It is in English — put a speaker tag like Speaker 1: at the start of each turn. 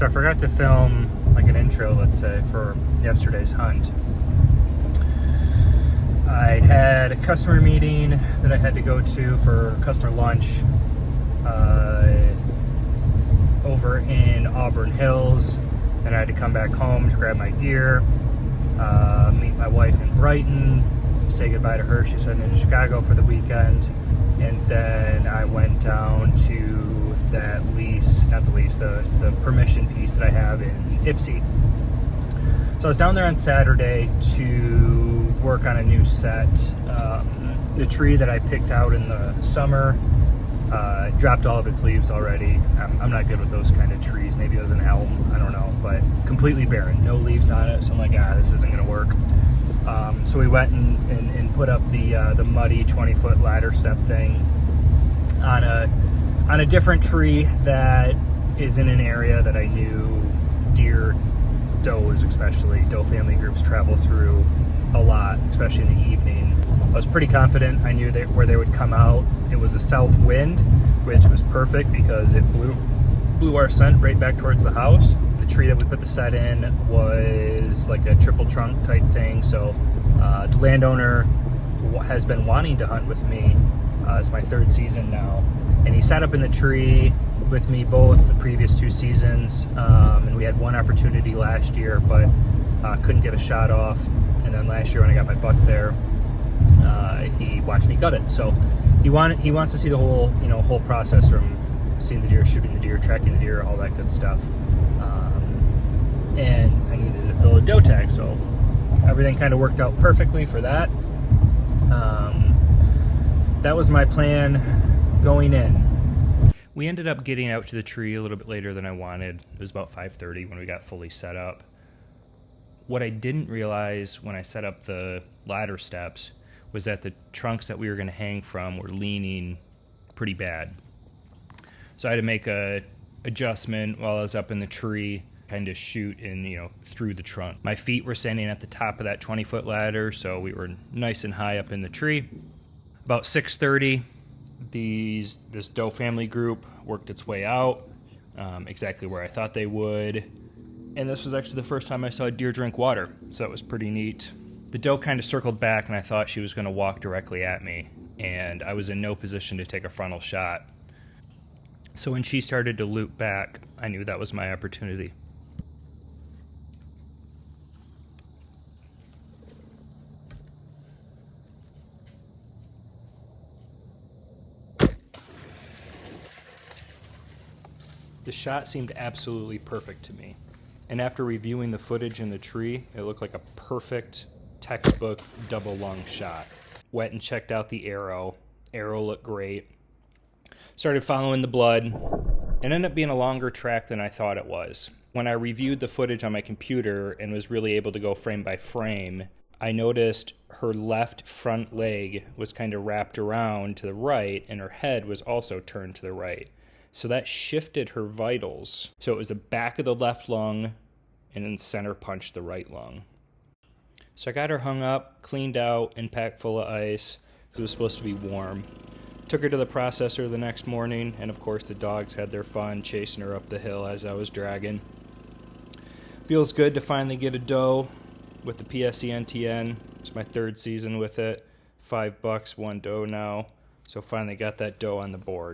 Speaker 1: So I forgot to film like an intro, let's say, for yesterday's hunt. I had a customer meeting that I had to go to for customer lunch over in Auburn Hills. Then I had to come back home to grab my gear, meet my wife in Brighton, say goodbye to her. She's heading into Chicago for the weekend. And then I went down to that the permission piece that I have in Ipsy. So I was down there on Saturday to work on a new set. The tree that I picked out in the summer dropped all of its leaves already. I'm not good with those kind of trees. Maybe it was an elm, I don't know, but completely barren, no leaves on it. So I'm like, this isn't gonna work. So we went and put up the muddy 20-foot ladder step thing on a different tree that is in an area that I knew deer, does especially, doe family groups travel through a lot, especially in the evening. I was pretty confident I knew where they would come out. It was a south wind, which was perfect because it blew our scent right back towards the house. The tree that we put the set in was like a triple trunk type thing, so the landowner has been wanting to hunt with me. It's my third season now, and he sat up in the tree with me both the previous 2 seasons, and we had one opportunity last year, but couldn't get a shot off. And then last year when I got my buck there, he watched me gut it. So he wants to see the whole process, from seeing the deer, shooting the deer, tracking the deer, all that good stuff. And I needed to fill a doe tag, so everything kind of worked out perfectly for that. That was my plan going in. We ended up getting out to the tree a little bit later than I wanted. It was about 5:30 when we got fully set up. What I didn't realize when I set up the ladder steps was that the trunks that we were going to hang from were leaning pretty bad. So I had to make a adjustment while I was up in the tree, kind of shoot in, through the trunk. My feet were standing at the top of that 20-foot ladder, so we were nice and high up in the tree. About 6:30, this doe family group worked its way out, exactly where I thought they would. And this was actually the first time I saw a deer drink water, so it was pretty neat. The doe kind of circled back, and I thought she was going to walk directly at me, and I was in no position to take a frontal shot. So when she started to loop back, I knew that was my opportunity. The shot seemed absolutely perfect to me. And after reviewing the footage in the tree, it looked like a perfect textbook double lung shot. Went and checked out the arrow. Arrow looked great. Started following the blood. It ended up being a longer track than I thought it was. When I reviewed the footage on my computer and was really able to go frame by frame, I noticed her left front leg was kind of wrapped around to the right, and her head was also turned to the right. So that shifted her vitals. So it was the back of the left lung and then center punched the right lung. So I got her hung up, cleaned out, and packed full of ice because it was supposed to be warm. Took her to the processor the next morning, and of course the dogs had their fun chasing her up the hill as I was dragging. Feels good to finally get a doe with the PSE NTN. It's my third season with it. $5, 1 doe now. So finally got that doe on the board.